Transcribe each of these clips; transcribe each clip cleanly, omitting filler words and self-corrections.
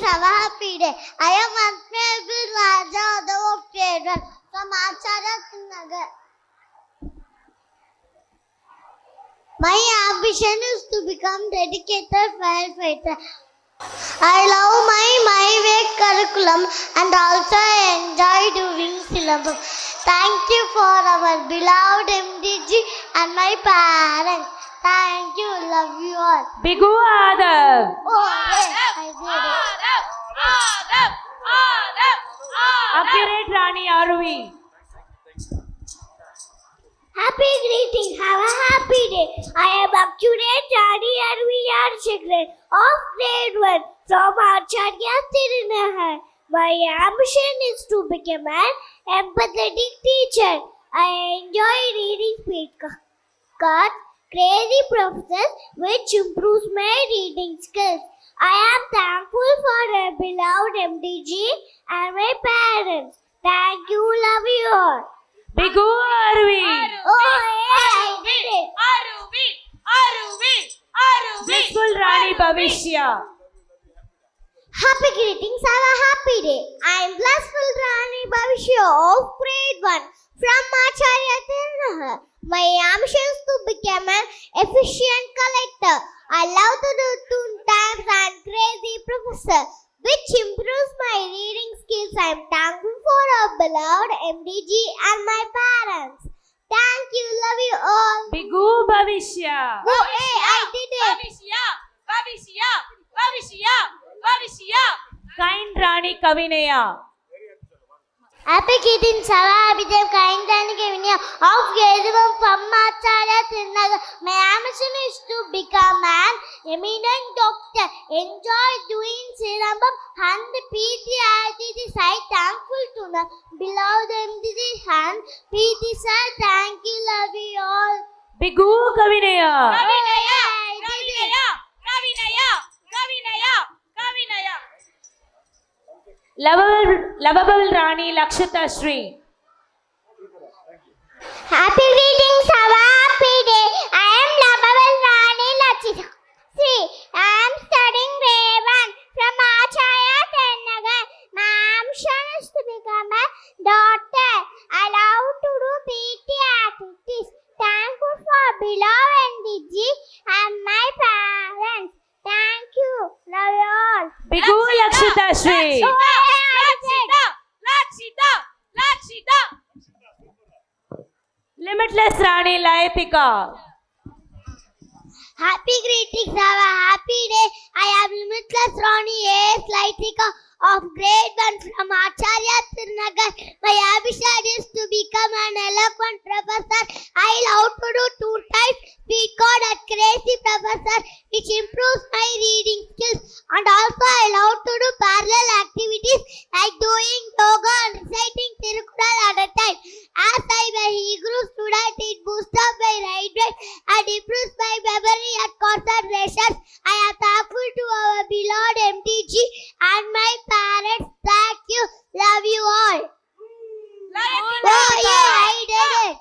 have a happy day. I am Honorable Raja Uddhav of Grade 1 from Acharya Nagar. My ambition is to become dedicated firefighter. I love my way curriculum and also enjoy doing syllabus. Thank you for our beloved MDG and my parents. Thank you, love you all. Bigu Adav. Oh, yes, I did it. Accurate Rani Aruvi. Happy greeting, have a happy day. I am Accurate Rani Arvi Arshigran of Grade 1 from Acharya Tirunahar. My ambition is to become an empathetic teacher. I enjoy reading speed cards, crazy professors, which improves my reading skills. I am thankful for a beloved MDG and my parents. Thank you, love you all. Bigu Aruvi. Oh, yeah, I did it. Blissful Rani Bhavishya. Happy greetings, have a happy day. I am Blissful Rani Bhavishya of Grade 1 from Acharya Tirunahar. My ambition is to become an efficient collector. I love to do tune times and crazy professor, which improves my reading skills. I am thankful for our beloved MDG and my parents. Thank you, love you all. Bigu Bhavishya. Oh, hey, I did it. Kind Rani Kavinaya. Happy greetings, have a happy day. Kind Rani Kavinaya of Grade 1 from Acharya Tirunahar. My ambition is to become an eminent doctor. Enjoy doing syllabus and PT ITTs. I thankful to the beloved MDG and PT sir. Thank you, love you all. Bigu Kavinaya. Lovable Rani Lakshita Shri. Happy greetings, have a happy day. I am lovable Rani Lakshita Shri. I am studying Grade 1 from Acharya Tirunahar. My ambition is to become a doctor. I love to do PT activities. Thankful for beloved MDG and my parents. Thank you, love you all. Bigu Lakshita Shri. Limitless Rani Layatika. Happy greetings, have a happy day. I am Limitless Rani A.S. Laitika of Grade 1 from Acharya Tirunahar. My ambition is to become an eloquent professor. I love to do two types, speed code and crazy professor, which improves my reading skills. And also I love to do parallel activities like doing yoga and reciting Tirukural at a time. As I am a Hebrew student, it boosts up my right brain and improves my memory and concentration. I am thankful to our beloved MDG and my parents. Thank you, love you all. Oh yeah, I did it.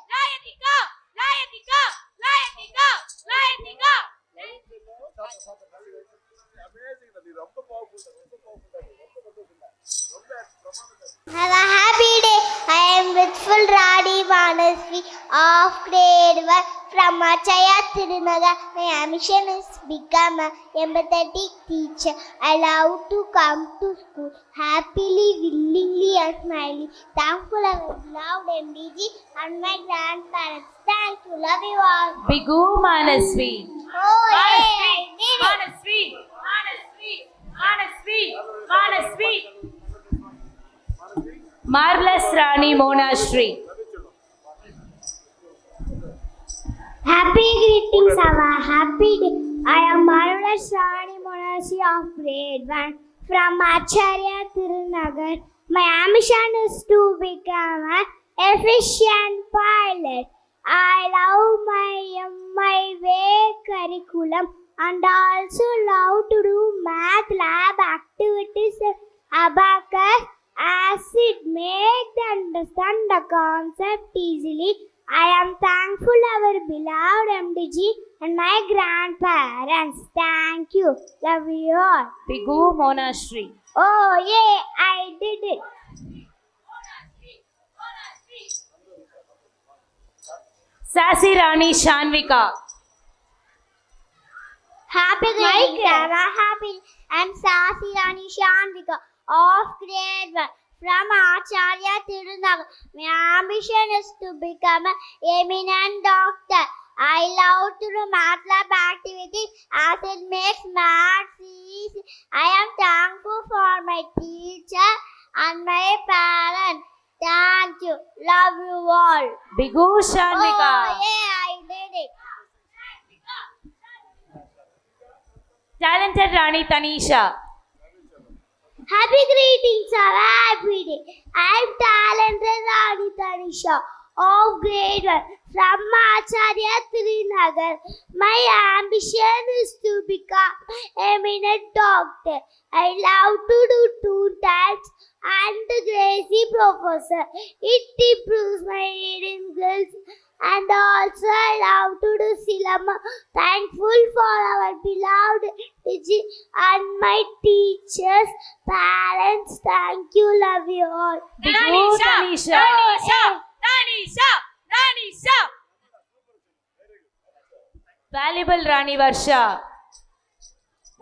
Have a happy day. I am Blissful Rani Manasvi of Grade 1 from Acharya Tirunahar. My ambition is to become an empathetic teacher. I love to come to school happily, willingly and smiling. Thankful I was loved MDG and my grandparents. Thank you, love you all. Bigu Manasvi. Oh yeah, I did it. Marvelous Rani Mona Shri. Happy greetings, have a happy day. I am Marvelous Rani Monasi of Grade 1 from Acharya Tirunahar. My ambition is to become an efficient pilot. I love my way curriculum and also love to do math lab activities, abacus, as it makes them understand the concept easily. I am thankful our beloved MDG and my grandparents. Thank you. Love you all. Bigu Mona Shri. Oh, yeah, I did it. Sassy Rani Shanvika. Happy greetings, Sarah. Happy. I'm Sassy Rani Shanvika of grade 1 from Acharya Tirunagar. My ambition is to become an eminent doctor. I love to do math lab activities as it makes maths easy. I am thankful for my teacher and my parents. Thank you. Love you all. Bigu Shanvika. Oh, yeah, I did it. Talented Rani Tanisha. Happy greetings, Sarah. Happy day. I'm talented Rani Tanisha of grade 1 from Acharya Trinagar. My ambition is to become eminent doctor. I love to do 2 times and Gracie professor. It improves my reading skills. And also I love to do Silama. Thankful for our beloved teacher and my teachers, parents. Thank you, love you all. Bigu Tanisha. Valuable Rani Varsha.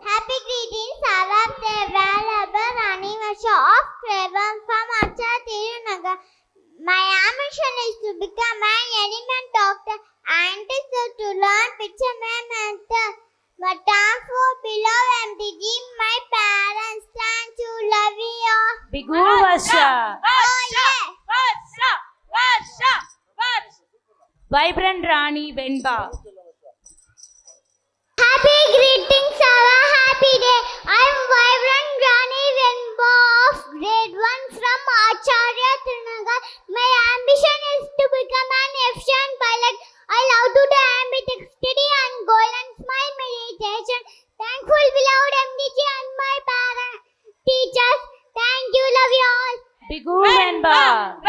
Happy greetings, Sarah Valuable Rani Varsha of Craven from Acharya Tirunagar. My ambition is to become an eminent doctor and to learn picture method. But thanks for below MDG, my parents. Thank you, love you all. Bigu Varsha. Oh, yeah. Vibrant Rani Venba. Happy greetings, Sarah. Happy day. I'm Vibrant Rani Venba of grade 1 from Acharya Trinagar. My ambition is to become an efficient pilot. I love to do ambitious study and goal and smile meditation. Thankful beloved MDG and my parents, teachers. Thank you, love you all. Bigu Venba.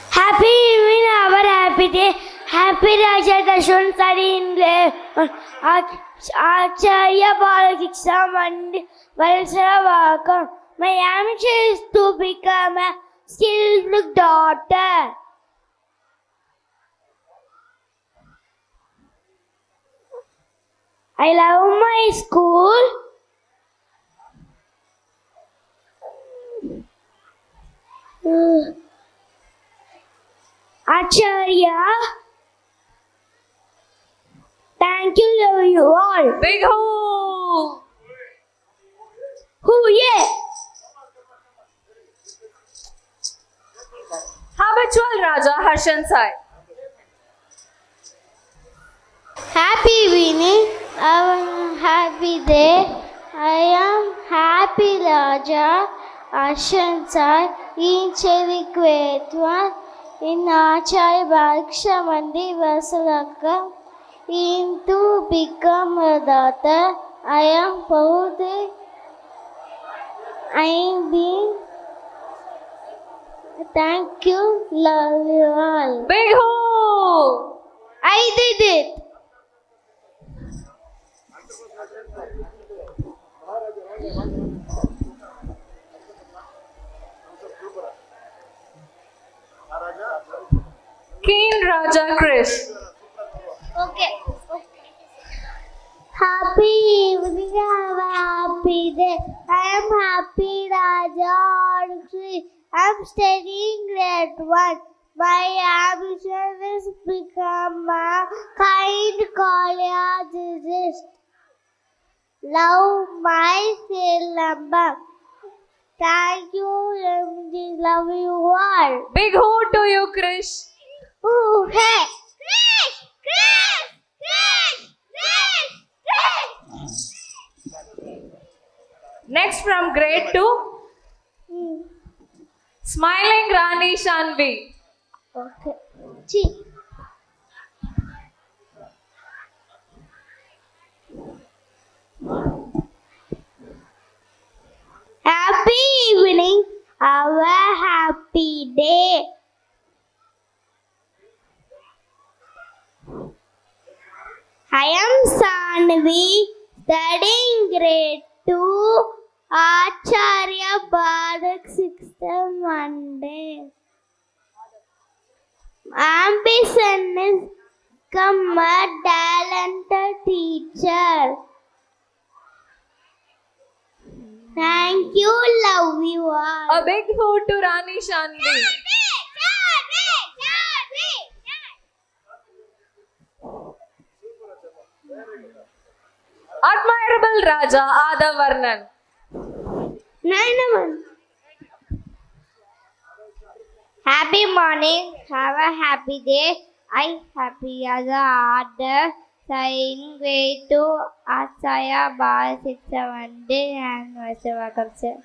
Happy evening, our happy day. Happy Raja Dashun study in grade 1. Acharya Balakrishna Mandi Valsara Vakam. My ambition is to become a skilled doctor. I love my school. Acharya. Thank you, love you all. Bigu. Who, yeah. Habitual Raja Harshan Sai. Happy evening, happy day. I am Happy Raja Ashansai in Chevi grade 1 in Acharya Balakrishna Mandi Vasalaka. To become a doctor, I am proud I am being. Thank you, love you all. Bigu. I did it. Keen Raja Chris. Okay. Happy evening, have a happy day. I am Happy Raja Archie. I am studying grade 1. My ambition is to become a kind cardiologist. Love my cell number. Thank you, MD. Love you all. Big hoot to you, Krish. Ooh, hey. Krish! Krish! Krish! Krish! Krish! Next from grade 2, Smiling Rani Shanvi. Okay. See. Happy evening. Have a happy happy day. I am Sanvi, studying grade 2, Acharya Bharat 6th Monday. Ambition is become a talented teacher. Thank you, love you all. A big hoot to Rani Shanvi. Admirable Raja Adavarnan. Happy morning, have a happy day. I happy as a order, saying way to Acharya Bharat 6th Monday and welcome sir.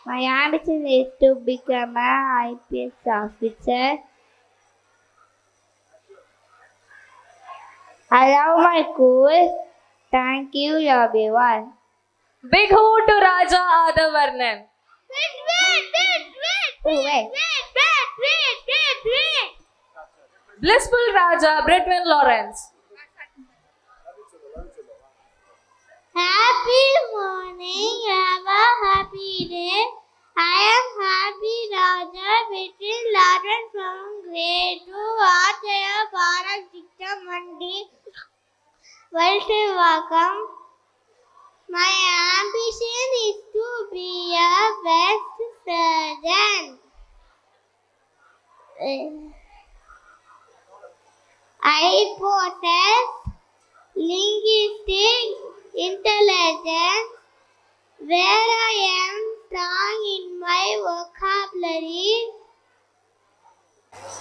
My ambition is to become a IPS officer. I love my school. Thank you, love you all. Big hoot to Raja Adavarnan. Wait. Blissful Raja Britwin Lawrence. Happy morning, have a happy day. I am Happy Raja Britwin Lawrence from grade 2, Acharya Bharat 6th Monday. Welcome. My ambition is to be a best surgeon. I possess linguistic intelligence where I am strong in my vocabulary.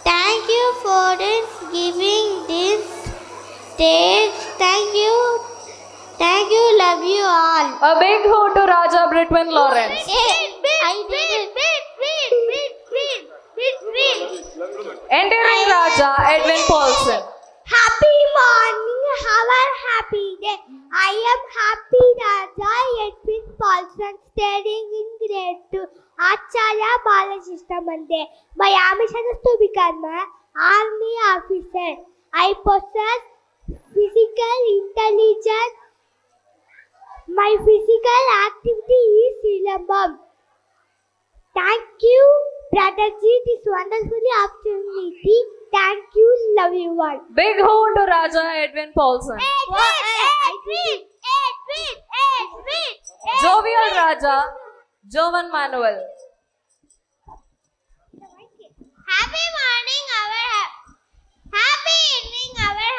Thank you for giving this stage. Thank you, love you all. A big hoot to Raja Britwin Lawrence. I did it. Endearing Raja Edwin Paulson. Happy morning, have a happy day. I am Happy Raja Edwin Paulson, studying in grade 2, Acharya Bharat 6th Monday. My ambition is to become an army officer. I possess physical intelligence. My physical activity is Silambam. Thank you, Brother G, this wonderful opportunity. Thank you, love you all. Big hoot to Raja Edwin Paulson. Jovial Raja Jovan Manuel. Happy morning, happy evening,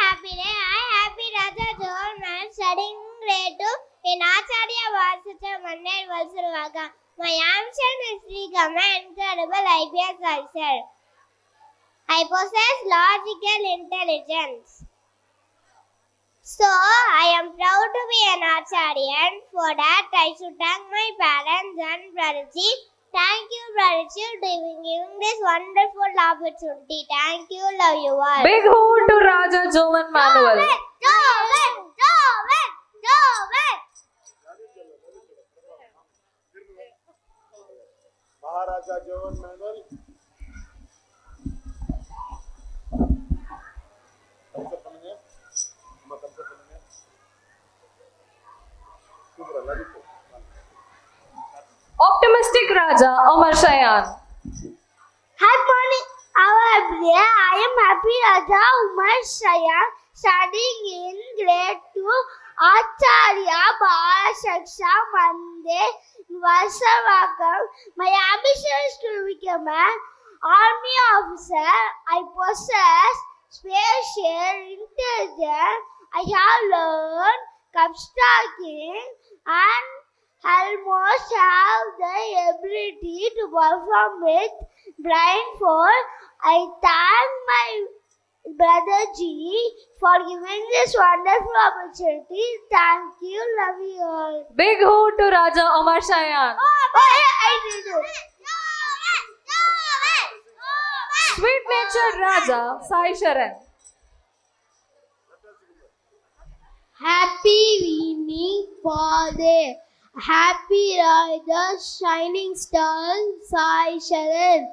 happy day. I Happy Raja Jovan Manuel, studying grade 2 in Acharya Bharat 6th Monday, Valsarvaga. My ambition is to become an incredible IPS officer. I possess logical intelligence. So, I am proud to be an Acharya, and for that I should thank my parents and Brotherji. Thank you, Brotherji, for giving this wonderful opportunity. Thank you, love you all. Big hoot to Raja Jovan Manuel. Jovan. Maharaja Jovan Manuel. Optimistic Raja Omar Shayan. Hi, morning. I am Happy Raja Umar Shayan, studying in grade 2, Acharya Bharat 6th Monday, Valsarvaga. My ambition is to become an army officer. I possess spatial intelligence. I have learned abstracting and almost have the ability to perform with blindfold. I thank my Brother G for giving this wonderful opportunity. Thank you, love you all. Big hoot to Raja Omar Shayan. I did it. Sweet natured Raja Sai Sharan. Happy evening, Father. Happy Raja, shining star, Sai Sharan.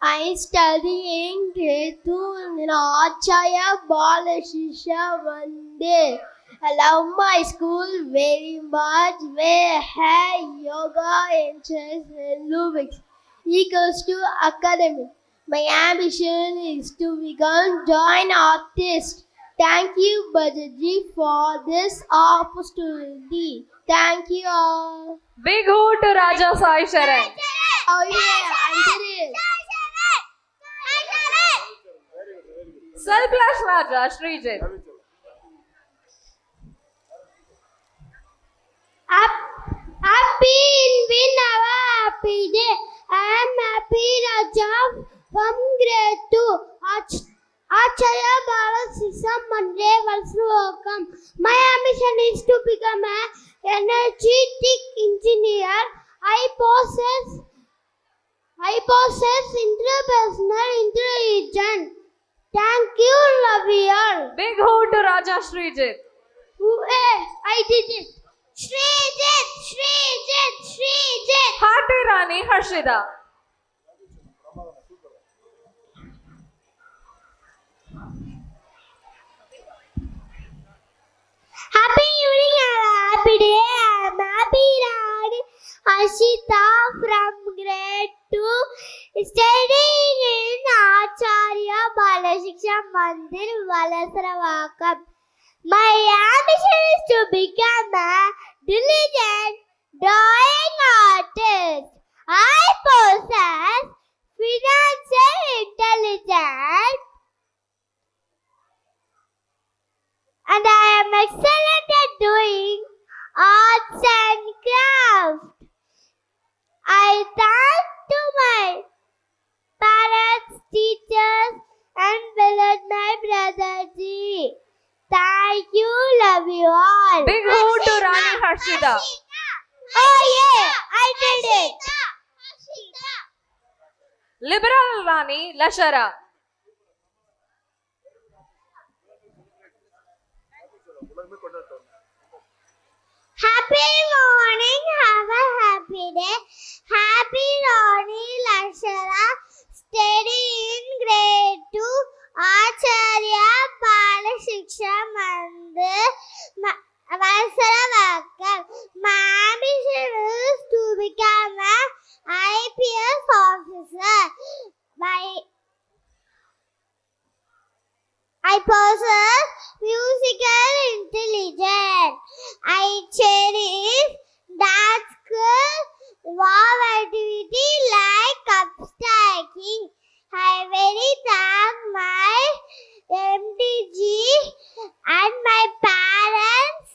I study in grade 2 in Acharya Balashisha Mandir. I love my school very much. We have yoga, interest, and Rubik's equals to academic. My ambition is to become joint artist. Thank you, Bajaji, for this opportunity. Thank you all. Big hoot to Raja Sai Sharan. Oh yeah, I did it. Selfless Raja Srijit. Happy in our happy day. I am happy Raja from grade 2. Acharya Balasisha Mandir welcome. My ambition is to become an energetic engineer. I possess interpersonal intelligence. Thank you, love you all. Big hoot to Raja Srijit. I did it. Srijit. Hearty Rani Harshida. Happy evening and happy day. I am happy Rani Ashita from grade 2 studying in Acharya Balashiksha Mandir Valasravakam. My ambition is to become a diligent drawing artist. I possess financial intelligence and I am excellent at doing arts and crafts. I thank to my parents, teachers, and beloved my brother Ji. Thank you, love you all. Big hoot to Rani Harshida. Oh yeah, I did it. Liberal Rani Lashara. Happy morning, have a happy day. Happy Rani Lashara, study in grade 2, Acharya Balashiksha Mandir, Valasravakam. My ambition is to become an IPS officer. I possess musical intelligence. I cherish dance school, wow activity like cup stacking. I very thank my MDG and my parents,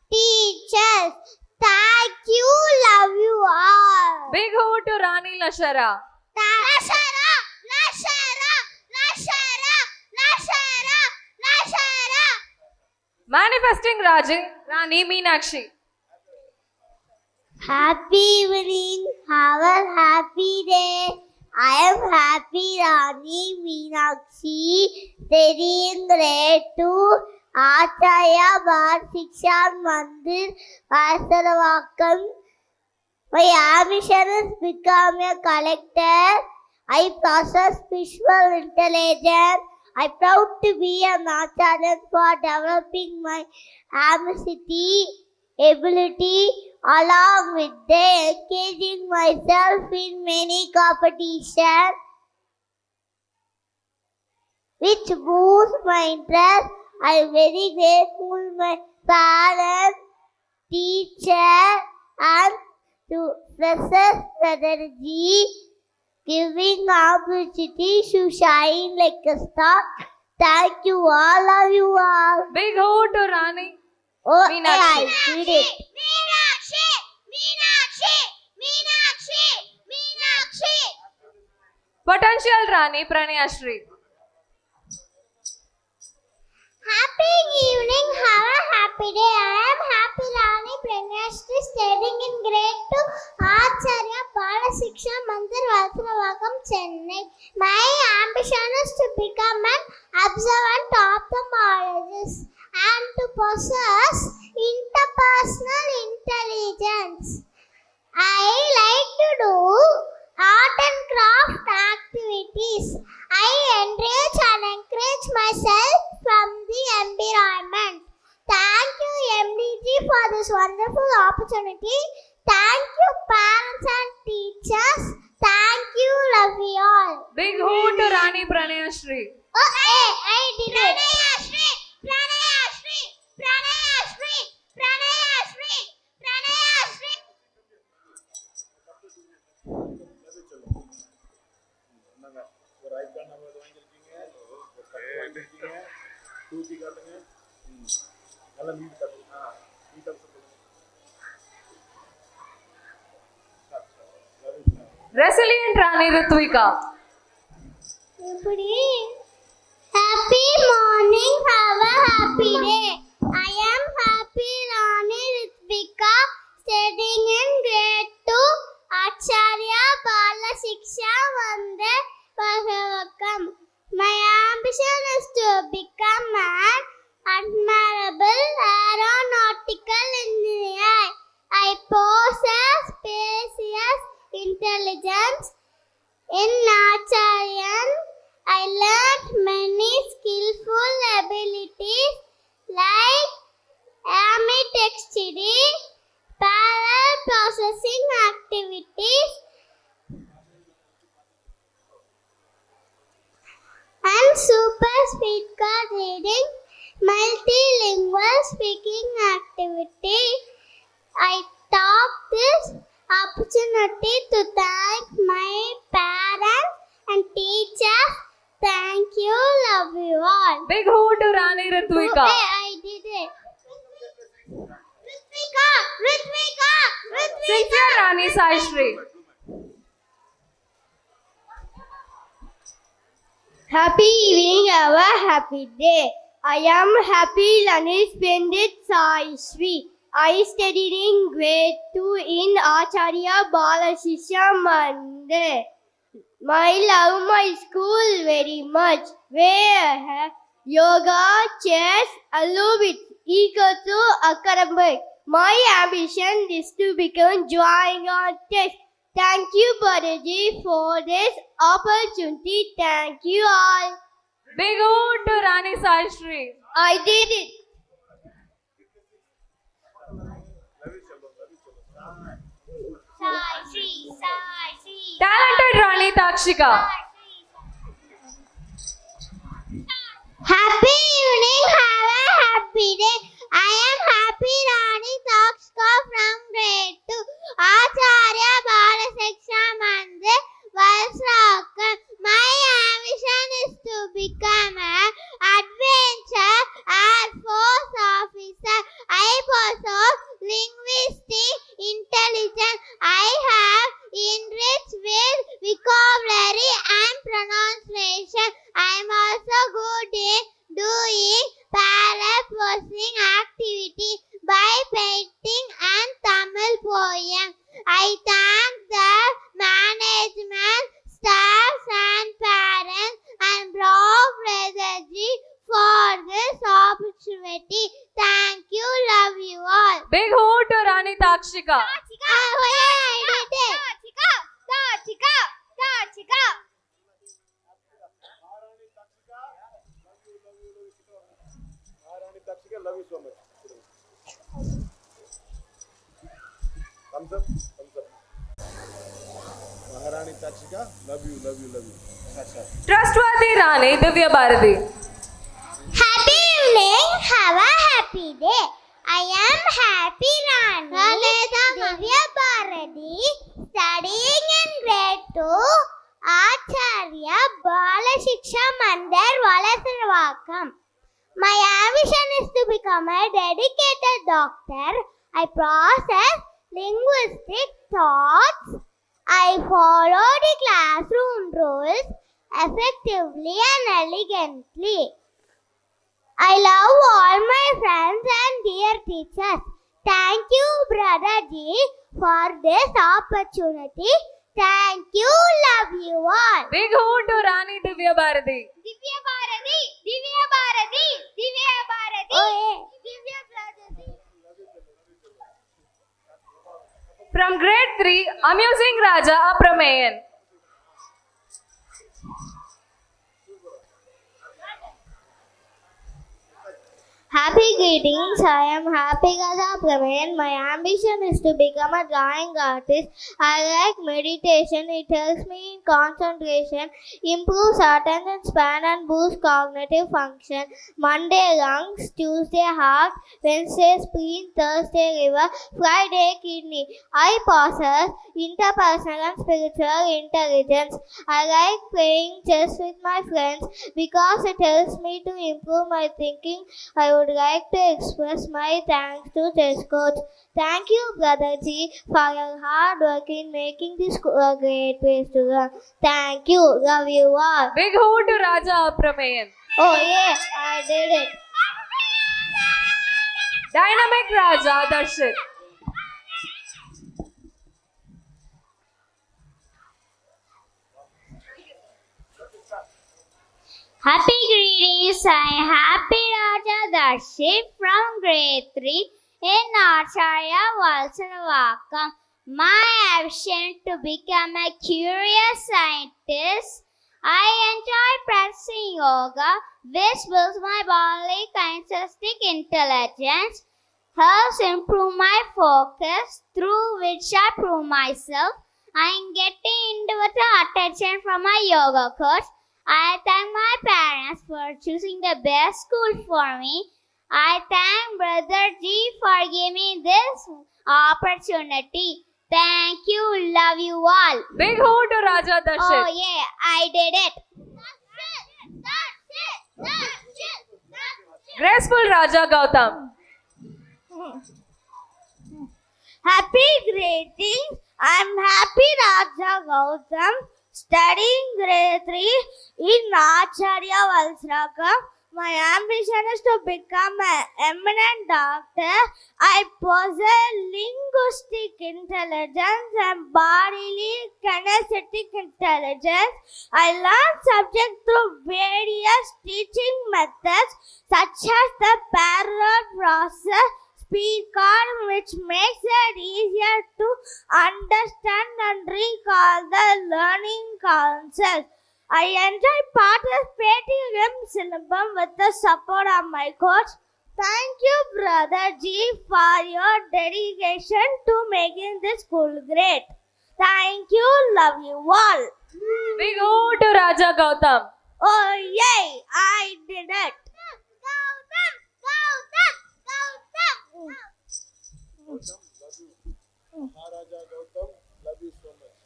teachers. Thank you, love you all. Big hoot to Rani Lashara. Manifesting Rani Meenakshi. Happy evening, have a happy day. I am happy Rani Meenakshi, studying grade 2, Acharya Balashiksha Mandir, Valasravakam. My ambition is become a collector. I possess visual intelligence. I am proud to be an acharya for developing my ambiguity, ability, along with engaging myself in many competitions, which boosts my interest. I am very grateful to my parents, teacher, and to Professor Strategy, giving opportunity to shine like a star. Thank you all, love you all. Big hoot to Rani. Oh, Meenakshi. I did it. Potential Rani Pranayashri. Happy evening, have a happy day. I am happy Rani Pranayashri, studying in grade 2, Acharya Balashiksha Mandir, Valasravakam, Chennai. My ambition is to become an observant ophthalmologist and to possess interpersonal intelligence. I like to do art and craft activities. activities. I enrich and encourage myself from the environment. Thank you, MDG, for this wonderful opportunity. Thank you, parents and teachers. Thank you, love you all. Big hoot to Rani Pranayashri. Oh, hey, I did it. Pranayashri, Pranayashri, Pranayashri, Pranayashri, Pranayashri. என்னங்க ஒரு icon award வாங்கியிருக்கீங்க ஒரு cup வாங்கியிருக்கீங்க தூக்கி காட்டுங்க நல்லா NEET காட்டுங்க நீட்டாக சொல்லுங்க Resilient Rani Ritvika. Happy morning, have a happy day. I am Happy Rani Ritvika, studying in grade 2, Acharya Bala Shiksha Vande Bhavakam. My ambition is to become an admirable aeronautical engineer. I possess spacious intelligence. In Acharyan, I learned many skillful abilities like ambidextrity, parallel processing activities, and super speed card reading, multilingual speaking activity. I took this opportunity to thank my parents and teachers. Thank you, love you all. Big hoot to Rani Ritvika. Hey, I did it. Ritvika, Ritvika, Ritvika. Sincere Rani Sai Shri. Happy evening, have a happy day. I am Happy Rani Splendid Sai Shri. I studied in grade 2 in Acharya Bala Shiksha Mandir. I love my school very much. Where yoga, chess, along with equal to academic. My ambition is to become drawing artist. Thank you, Balaji, for this opportunity. Thank you all. Big hoot to Rani Sai Shri. I did it. Sai Shri, Sai Shri. Talented Rani Takshika. Happy evening, have a happy day. I am Happy Rani Takshika from grade 2, Acharya Bala Shiksha Mandir, Valsrakam. My ambition is to become an adventure Air Force officer. I possess linguistic intelligence. I have enriched with vocabulary and pronunciation. I am also good in doing parallel processing activity by painting and Tamil poem. I thank the management, staff and parents and Block Brotherji for this opportunity. Thank you, love you all. Big hoot to Rani Takshika. Maharani Takshika, love you so much. Thumbs up, thumbs up. Maharani Takshika, love you, love you, love you. Trustworthy Rani Divya Bharati. Happy evening, have a happy day. I am Happy Rani Divya Bharati, studying in grade 2, Acharya Bala Shiksha Mandir, Valsrakam. My ambition is to become a dedicated doctor. I process linguistic thoughts. I follow the classroom rules effectively and elegantly. I love all my friends and dear teachers. Thank you, Brotherji, for this opportunity. Thank you, love you all. Big hoot to Rani Divya Bharati. Divya Bharati, Divya Bharati, Divya Bharati, Divya Bharati. From grade 3, Amusing Raja Aprameyan. Happy greetings. I am Happy Gaza Pramen. My ambition is to become a drawing artist. I like meditation. It helps me in concentration, improves attention span and boosts cognitive function. Monday lungs, Tuesday heart, Wednesday spleen, Thursday liver, Friday kidney. I possess interpersonal and spiritual intelligence. I like playing chess with my friends because it helps me to improve my thinking. I would like to express my thanks to chess coach. Thank you, Brother G, for your hard work in making this school a great place to learn. Thank you. Love you all. Big hoot to Raja Aprameyan. Oh, yeah, I did it. Dynamic Raja Darshit. Happy greetings. I am Happy Raja Darshit from grade 3 in Acharya Valsaravakam. My ambition to become a curious scientist. I enjoy practicing yoga, which builds my bodily kinesthetic intelligence, helps improve my focus, through which I prove myself. I am getting individual attention from my yoga coach. I thank my parents for choosing the best school for me. I thank Brother G for giving me this opportunity. Thank you. Love you all. Big hoot to Raja Darshit. Oh yeah, I did it. Graceful Raja Gautam. Happy greetings. I'm Happy Raja Gautam, studying grade 3 in Acharya Valsrakam. My ambition is to become an eminent doctor. I possess linguistic intelligence and bodily kinesthetic intelligence. I learn subjects through various teaching methods such as the parallel process, speed card, which makes it easier to understand and recall the learning concepts. I enjoy participating in Syllabum with the support of my coach. Thank you, Brother G, for your dedication to making this school great. Thank you. Love you all. Big hoot to Raja Gautam. Oh, yay! I did it. Gautam, Gautam, Gautam. Gautam, love you. Maharaja Gautam, love you so much.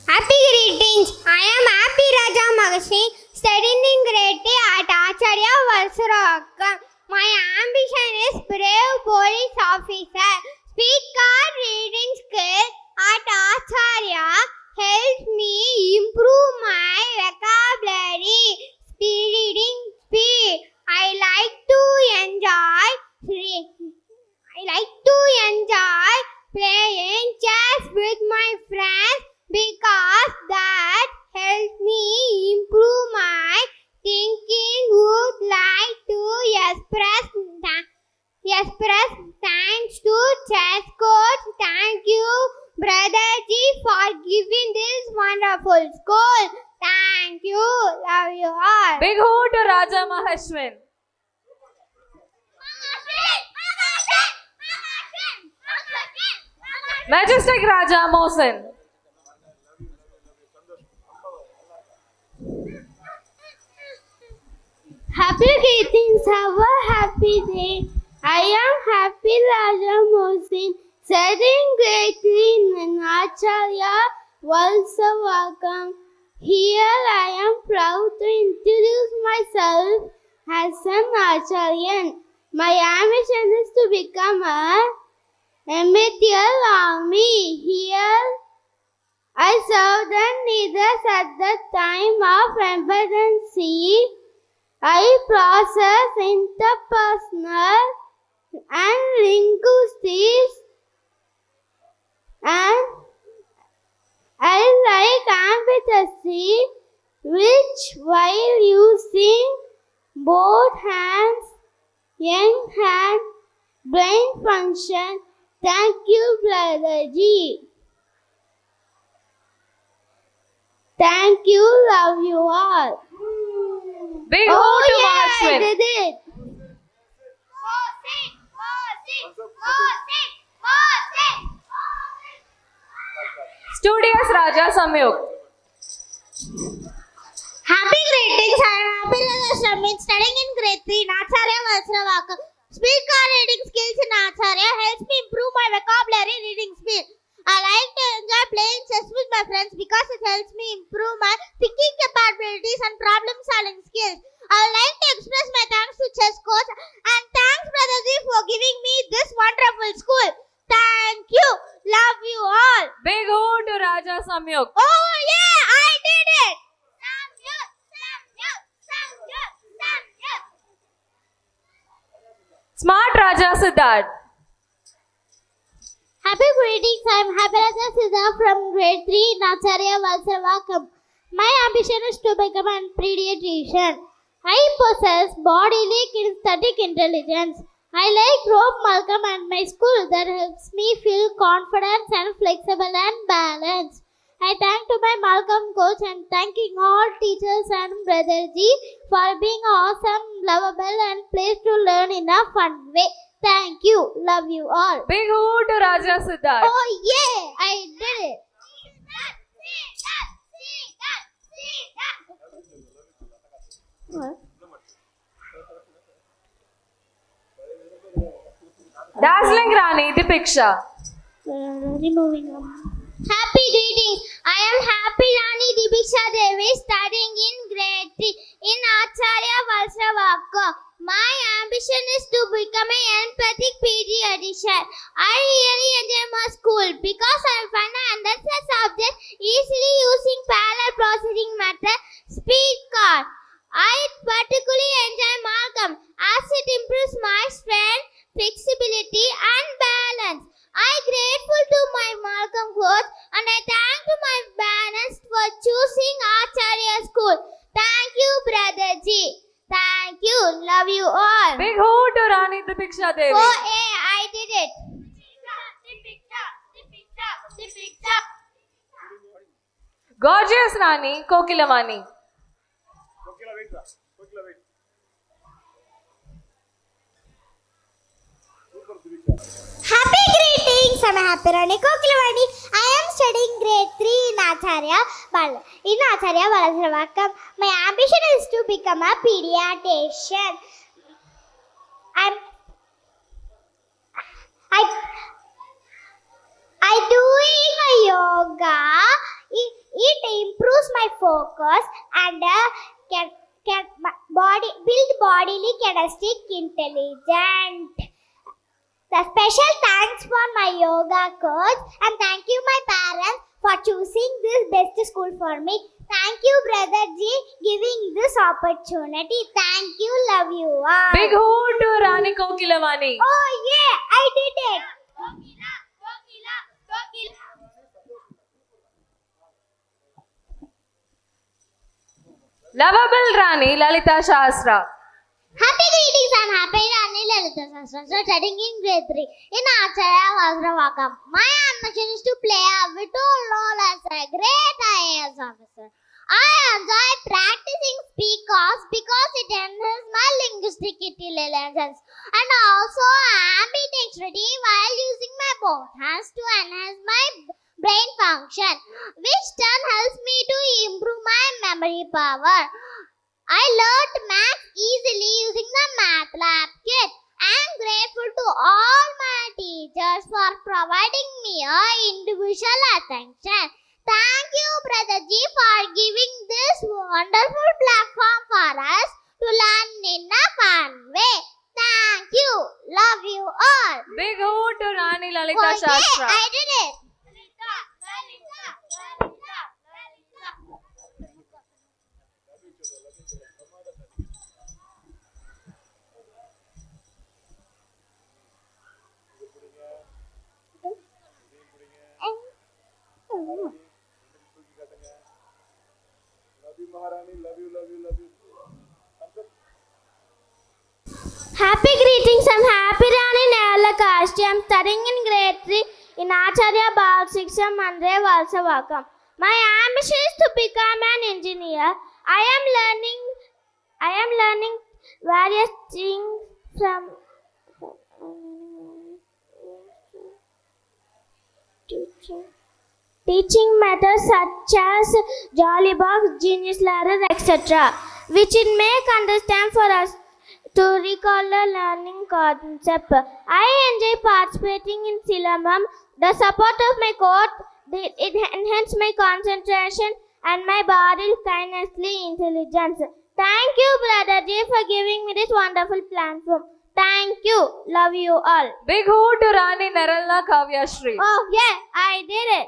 Happy greetings. I am Happy Raja Magashi, studying in grade 3 at Acharya Valsaravakam. My ambition is brave police officer. Speed card reading skill at Acharya helps me improve my vocabulary, reading speed. I like to enjoy playing chess with my friends because that helps me improve my thinking. Would like to express thanks to chess coach. Thank you, Brother G, for giving this wonderful school. Thank you. Love you all. Big hoot to Raja Mahashwin. Majestic Raja Mohsin. Happy greetings, have a happy day. I am Happy Raja Mohsin, studying grade 3 in Acharya Valsavakam. Here I am proud to introduce myself as an Acharyan. My ambition is to become a medical army. Here I served in leaders at the time of emergency. I process interpersonal and linguistics, and I like ambidextrity, which while using both hands, young hand brain function. Thank you, Brother G. Thank you, love you all. Big ho to I Mahashwin. did it. Studious Raja Samyuk. Happy greetings. I am happy Shamit, studying in grade 3 in Acharya Valsravaka. Speak our reading skills in Acharya helps me improve my vocabulary reading speed. I like to enjoy playing chess with my friends because it helps me improve my thinking capabilities and problem solving skills. I would like to express my thanks to chess coach and thanks Brother G for giving me this wonderful school. Thank you. Love you all. Big ho to Raja Samyuk. Oh yeah, I did it. Smart Raja Siddharth. Happy greetings. I am Happy Siddha from grade 3 in Acharya Valsravakam. My ambition is to become a pediatrician. I possess bodily kinesthetic intelligence. I like rope Malcolm and my school that helps me feel confident and flexible and balanced. I thank to my Malcolm coach and thanking all teachers and Brother G for being awesome, lovable and place to learn in a fun way. Thank you. Love you all. Big ho to Raja Siddharth. Oh yeah, I did it. What? Dazzling Rani Dipiksha. Removing them. Happy greetings. I am Happy Rani Dibiksha Devi studying in grade 3 in Acharya Valsravaka. My ambition is to become an empathic pediatrician. I really enjoy my school because I find I understand subject easily using parallel processing method speed card. I particularly enjoy Malcolm as it improves my strength, flexibility and balance. I grateful to my Malcolm coach and I thank to my parents for choosing Acharya School. Thank you, Brother G. Thank you. Love you all. Big ho to Rani Dipiksha Devi. Oh, hey, I did it. Gorgeous Rani Kokilavani. Kokila, wait, Ra. Kokila, wait. Super, Divisha. Happy greetings. I'm Happy Rani Kokilavani. I am studying grade 3 in Acharya Valsravakam. My ambition is to become a pediatrician. I doing a yoga. It improves my focus and build bodily kinesthetic intelligence. The special thanks for my yoga coach and thank you my parents for choosing this best school for me. Thank you Brother G giving this opportunity. Thank you. Love you all. Big ho to Rani Kokilavani. Oh yeah, I did it. Lovable Rani Lalita Shastra. Happy greetings. I'm Happy Rani Lalita Sastra studying in grade 3 in Acharya Valsravakam. My ambition is to play a vital role as a great IAS officer. I enjoy practicing speak offs because it enhances my linguistic intelligence and also ambidextrity while using my both hands to enhance my brain function, which then helps me to improve my memory power. I learned math easily using the MATLAB kit. I am grateful to all my teachers for providing me a individual attention. Thank you, Brother G, for giving this wonderful platform for us to learn in a fun way. Thank you. Love you all. Big ho to Rani Lalita Oh, yeah, Shastra. I did it. Love you, Maharani. Love you, love you, love you. Thumbs up. Happy greetings. I'm Happy Rani Kashti. I'm studying in grade 3 in Acharya Bal Shiksha Mandre, Valsavakam. My ambition is to become an engineer. I am learning various things from teaching methods such as Jolly Box, Genius Ladder, etc., which it make understand for us to recall the learning concept. I enjoy participating in Silambam. The support of my coach, it enhances my concentration and my body kindnessly intelligence. Thank you, Brother Ji, for giving me this wonderful platform. Thank you. Love you all. Big hoot to Rani Naralna Kavyashri. Oh, yeah, I did it.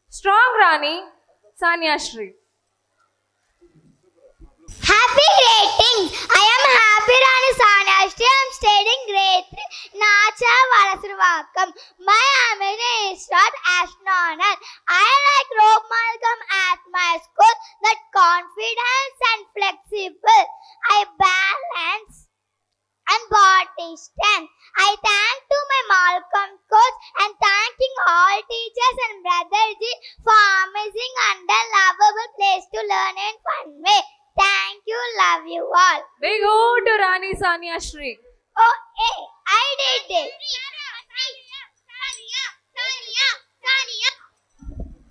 Strong Rani Sanya Shri. Happy greetings. I am Happy Rani Sanashri. I am studying grade 3 in Acharya Valasarvakam. My ambition is not astronaut. I like Rob Malcolm at my school, that confidence and flexible. I balance and body strength. I thank to my Malcolm coach and thanking all teachers and Brother Ji for amazing and a lovable place to learn in fun way. Thank you, love you all. Big hoot to Rani Sanya Shri. Oh, hey, I did it.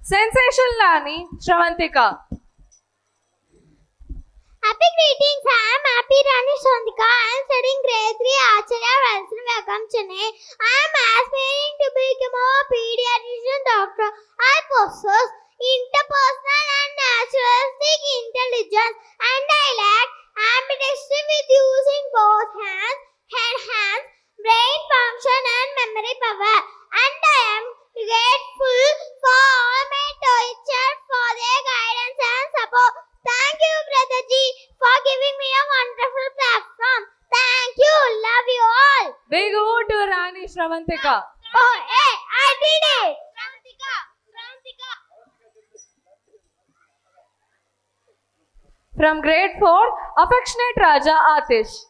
Sensational Rani Shravantika. Happy greetings. I am Happy Rani Shravantika. I am studying grade 3 Acharya Valasarvakam, Chennai. I am aspiring to become a pediatrician doctor. I possess interpersonal and naturalistic intelligence, and I lack ambidextrity with using both hands, brain function and memory power. And I am grateful for all my teachers for their guidance and support. Thank you, Brother Ji, for giving me a wonderful platform. Thank you, love you all. Big hoot to Rani Shravantika. Oh, hey, I did it. From grade 4, Affectionate Raja Atish.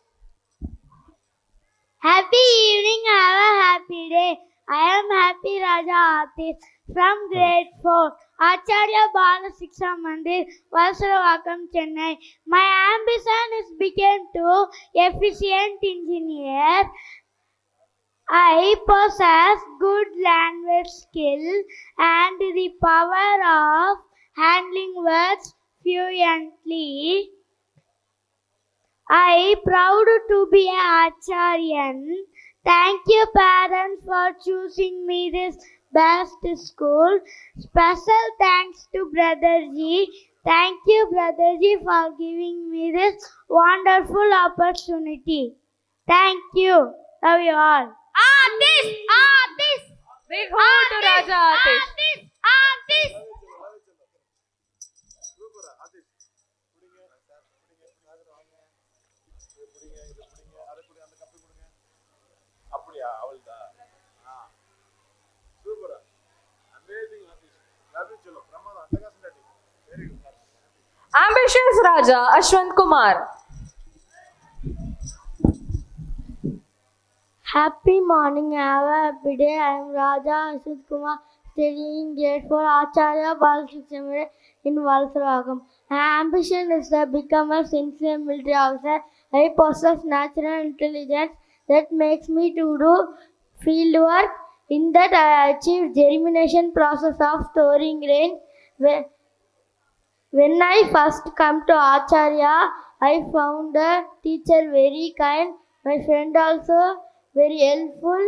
Happy evening, have a happy day. I am Happy Raja Atish from grade 4, Acharya Bala Shiksha Mandir, Valsarvakam, Chennai. My ambition is become to efficient engineer. I possess good language skill and the power of handling words fluently. I proud to be an Acharyan. Thank you, parents, for choosing me this best school. Special thanks to Brother Ji. Thank you, Brother Ji, for giving me this wonderful opportunity. Thank you. Love you all. Big hoot to Raja Atish. சூப்பரா ஆதிஷ் புடிங்க அதை புடி அந்த கப்பை கொடுங்க அப்படியா அவள்தா சூப்பரா அமேசிங் ஆதிஷ் லவ் யூ चलो பிரமாதம் அட்டகாசம் daddy very good Ambitious Raja Ashwant Kumar. Happy morning, have a happy day. I am Raja Ashwant Kumar, studying grade 4 Acharya Bal Shiksha Mandir in Valsarvakam. My ambition is to become a sincere military officer. I possess natural intelligence that makes me to do field work. In that, I achieve germination process of storing grain. When I first come to Acharya, I found the teacher very kind. My friend also very helpful.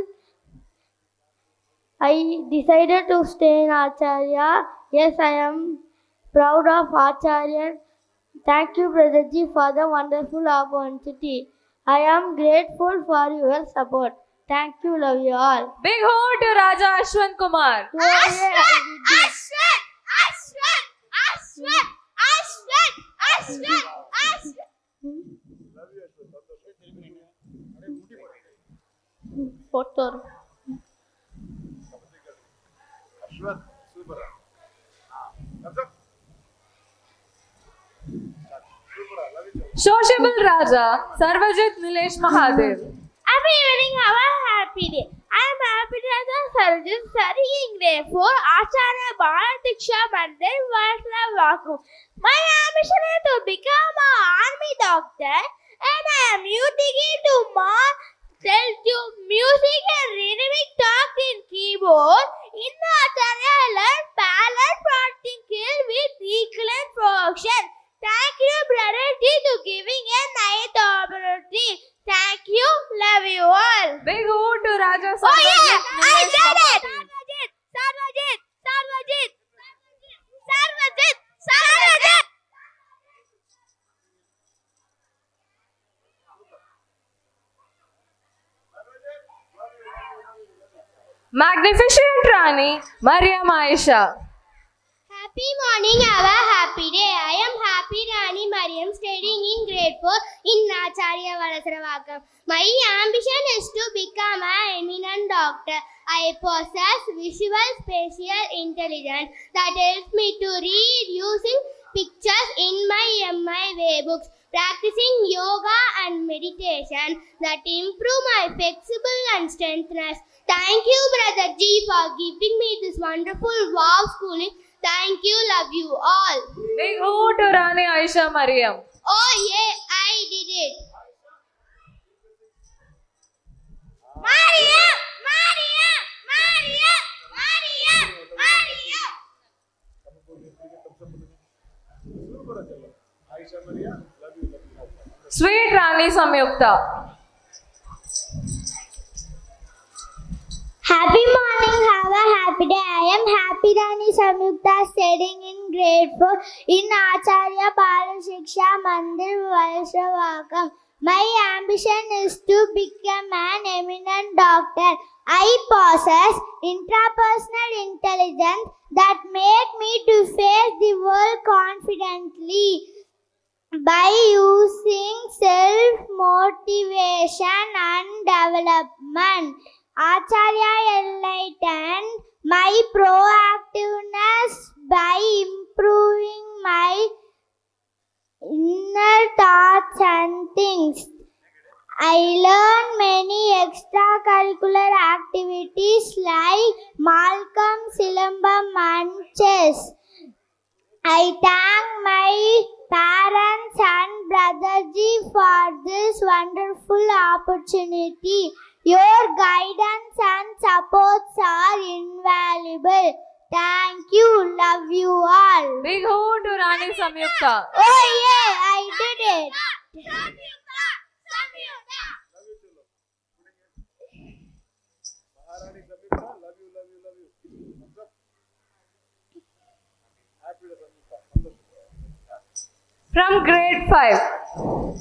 I decided to stay in Acharya. Yes, I am proud of Acharya. Thank you, Brother Ji, for the wonderful opportunity. I am grateful for your support. Thank you, love you all. Big hoot to Raja Ashwant Kumar. Love you Ashwath சந்தோஷம் திரும்பிங்க அடே முடி Photo. Ashwath சூப்பரா கப்சப் சூப்பரா love you Sociable Raja Sarvajit Nilesh Mahadev. Happy evening, have a happy day. I am happy to have Sarojit studying grade 4 Acharya Bharatiksha Mandir Vaishnava. My ambition is to become an army doctor and I am using it to tell to music and rhythmic talk in keyboard. In Acharya, I learned balance prompting skill with equivalent function. Thank you, brother G, to giving a nice opportunity. Thank you, love you all. Big hoot to Raja Oh yeah, Sarvajit I Nilesh did it. Mahadev. Sarvajit. Magnificent Rani Mariam Aisha. Happy morning, have a happy day. I am Happy Rani Mariam, studying in grade 4 in Acharya Valasravakam. My ambition is to become an eminent doctor. I possess visual spatial intelligence that helps me to read using pictures in my MI books, practicing yoga and meditation that improve my flexible and strengthness. Thank you, Brother G, for giving me this wonderful wow schooling. Thank you, love you all. Big hoot to Rani Aisha Mariam. Oh yeah, I did it. Maria. Aisha Maria, love you, love you. Sweet Rani Samyukta. Happy morning, have a happy day. I am Happy Rani Samyukta, studying in grade 4 in Acharya Bharatiksha Mandir Vaishnavakam. My ambition is to become an eminent doctor. I possess intrapersonal intelligence that make me to face the world confidently by using self-motivation and development. Acharya enlightened my proactiveness by improving my inner thoughts and things. I learned many extracurricular activities like Malcolm, Silambam and chess. I thank my parents and Brother G for this wonderful opportunity. Your guidance and supports are invaluable. Thank you, love you all. Big hoot to Rani Samyukta. Oh yeah, I did it. Maharani Samyukta, love you, love you, love you. Thumbs up. Happy to Samyukta. From grade 5.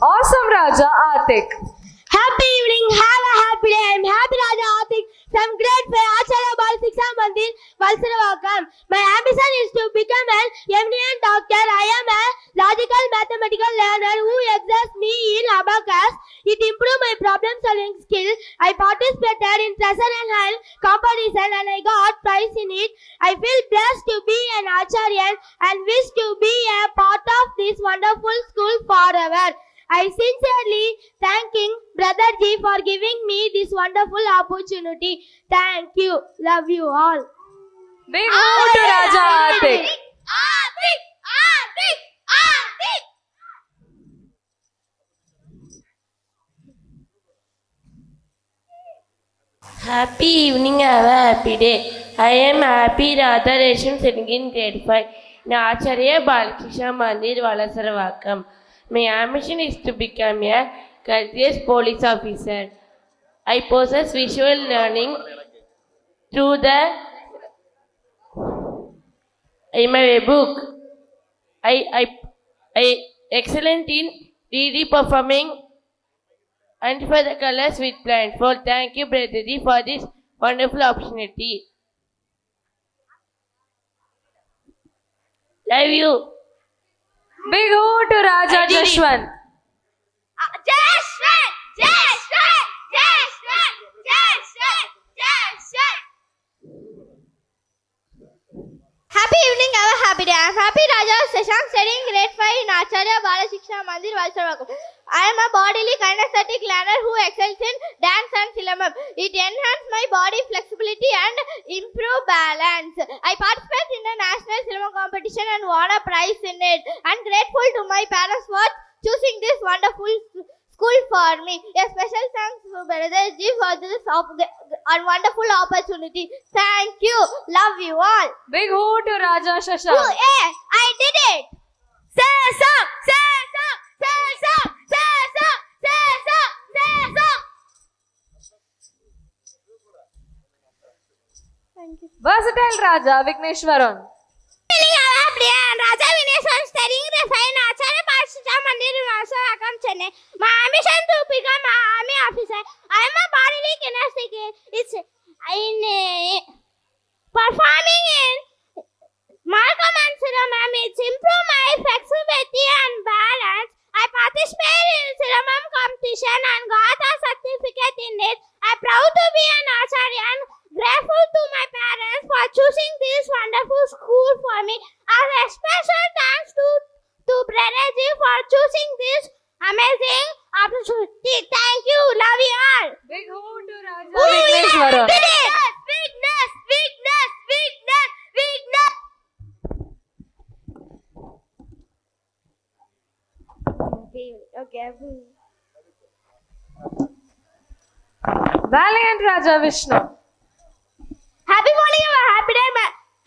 Awesome Raja Atik. Happy evening, have a happy day. I'm Happy Raja Atik from grade 5 Acharya Bharatiksha Mandir Vaishnavakam. My ambition is to become an eminent doctor. I am a logical mathematical learner who exerts me in abacus. It improved my problem solving skill. I participated in treasure and hall competition and I got prize in it. I feel blessed to be an Acharyan and wish to be a part of this wonderful school forever. I sincerely thanking Brother G for giving me this wonderful opportunity. Thank you. Love you all. Big hoot to Raja Atik. Happy evening, have a happy day. I am Happy Radha Resham, sitting in grade 5 in Acharya Balakrishna Mandir Valasravakam. My ambition is to become a courteous police officer. I possess visual learning through the in my book. I excellent in 3D performing and for the colors with blindfold. Thank you, Brother G, for this wonderful opportunity. Love you. Big hoot to Raja I did it. Jashwant. Happy evening, have a happy day. I am Happy Raja Seshan, studying grade 5 in Acharya Bala Shiksha Mandir, Valsarvakam. I am a bodily kinesthetic learner who excels in dance and silambam. It enhances my body flexibility and improve balance. I participate in the national silambam competition and won a prize in it. I am grateful to my parents for choosing this wonderful school for me. A special thanks to Brotherji for this wonderful opportunity. Thank you. Love you all. Big hoot to Raja Shashank. I did it. Say so, say so, say so, say so, say so, say so. Thank you. Versatile Raja Vigneshwaran. Raja Vigneshwaran studying the fine Acharya Bala Mandir Valsarvakam, Chennai. My ambition to become an army officer. I am a bodily kinesthetic. It's in performing in Malcolm and Siramam. It's improve my flexibility and balance. I participated in Siramam competition and got a certificate in it. I'm proud to be an Acharya and grateful to my parents for choosing this wonderful school for me. And a special thanks to Brotherji for choosing this amazing opportunity. Thank you. Love you all. Big hoot to Raja Vigneshwaran. Weakness, weakness, weakness, weakness. Okay. Valiant Raja Vishnu. Happy morning, have a happy day.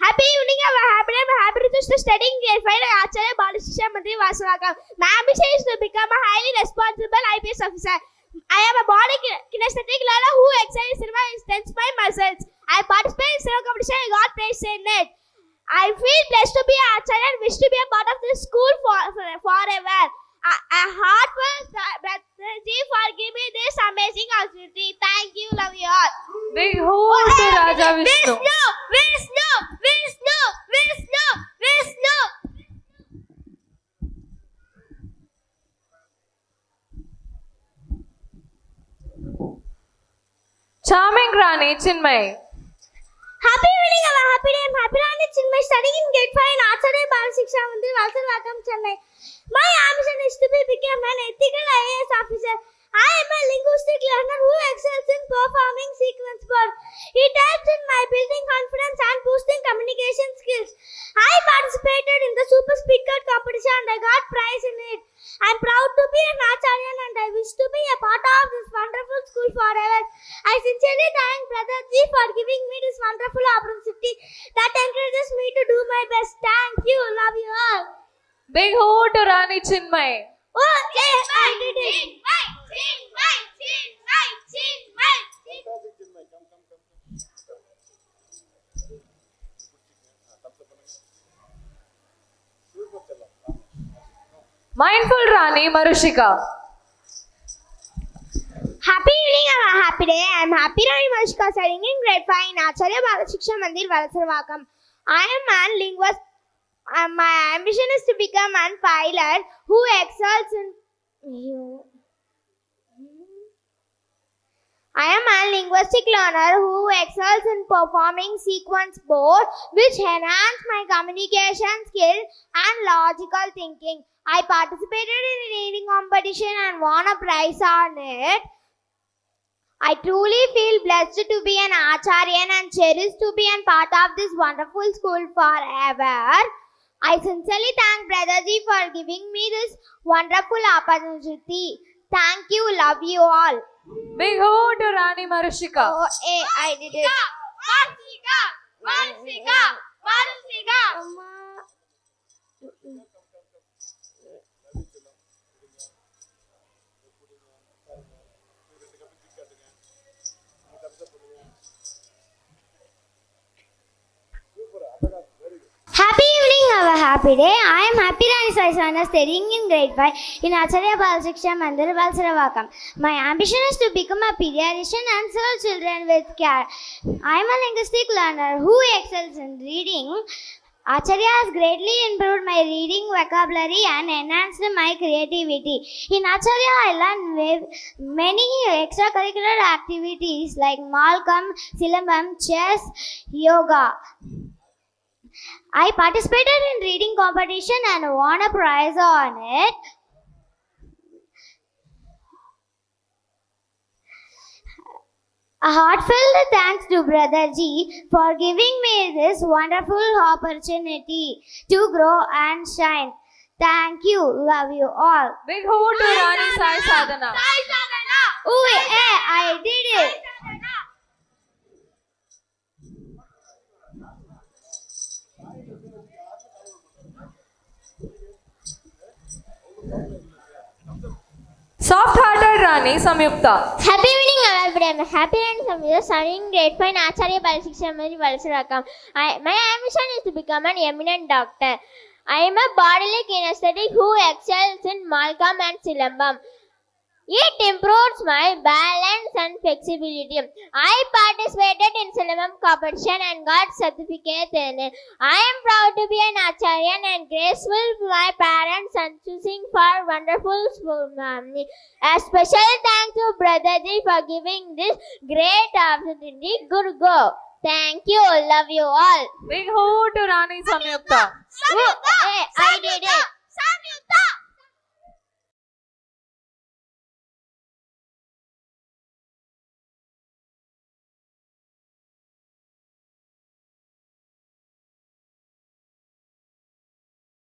Happy evening, have a happy day. I'm happy to studying grade 5 at Acharya Bala Shiksha Mandir, Valsarvakam. My ambition is to become a highly responsible IPS officer. I am a body kinesthetic learner who exercises cinema and strengthens my muscles. I participate in cinema competition and got praise in it. I feel blessed to be an Acharya and wish to be a part of this school forever. A heartfelt Brotherji for giving me this amazing opportunity. Thank you. Love you all. Big hoot to Raja Vishnu. Vishnu, Vishnu, Vishnu, Vishnu. Charming Rani Chinmay. Happy evening, have a happy day. I'm Happy Rani Chinmay, studying in grade 5 in Acharya Bala Shiksha Mandir, Valsarvakam, Chennai. My ambition is to become an ethical IAS officer. I am a linguistic learner who excels in performing sequence work. It helps in my building confidence and boosting communication skills. I participated in the Super Speaker competition and I got prize in it. I'm proud to be an Acharya and I wish to be a part of this wonderful school forever. I sincerely thank Brotherji for giving me this wonderful opportunity that encourages me to do my best. Thank you. Love you all. Big hoot to Rani Chinmay. I did it. Fantastic, Chinmay. Come. Super Chellam. Mindful Rani Marushika. Happy evening, have a happy day. I'm Happy Rani Marushika, studying in grade 5 in Acharya Bala Shiksha Mandir, Valsarvakam. I am a linguist. My ambition is to become a pilot who excels in. I am a linguistic learner who excels in performing sequence board, which enhance my communication skill and logical thinking. I participated in a reading competition and won a prize on it. I truly feel blessed to be an Acharyan and cherish to be a part of this wonderful school forever. I sincerely thank Brotherji for giving me this wonderful opportunity. Thank you. Love you all. Big hoot to Rani Marushika. I did it. Marushika. Happy evening, have a happy day. I am Happy Rani Saisana, studying in grade 5 in Acharya Bala Shiksha Mandir, Valsarvakam. My ambition is to become a pediatrician and serve children with care. I am a linguistic learner who excels in reading. Acharya has greatly improved my reading vocabulary and enhanced my creativity. In Acharya, I learned many extracurricular activities like Malcolm, Silambam, chess, yoga. I participated in reading competition and won a prize on it. A heartfelt thanks to Brother G for giving me this wonderful opportunity to grow and shine. Thank you. Love you all. Big hoot to Rani Sai Sadhana. Ooh, I did it. Soft-hearted Rani Samyukta. Happy evening, everyone. Happy and Samyukta studying grade 5 in Acharya Balasiksha Mandhir Valsarakam. My ambition is to become an eminent doctor. I am a bodily kinesthetic who excels in Malkam and Silambam. It improves my balance and flexibility. I participated in Silambam competition and got certificate in it. I am proud to be an Acharya and grateful to my parents and choosing for wonderful school family. A special thanks to Brother Ji for giving this great opportunity. Good go. Thank you. Love you all. Big hoot to Rani Samyukta. I did it.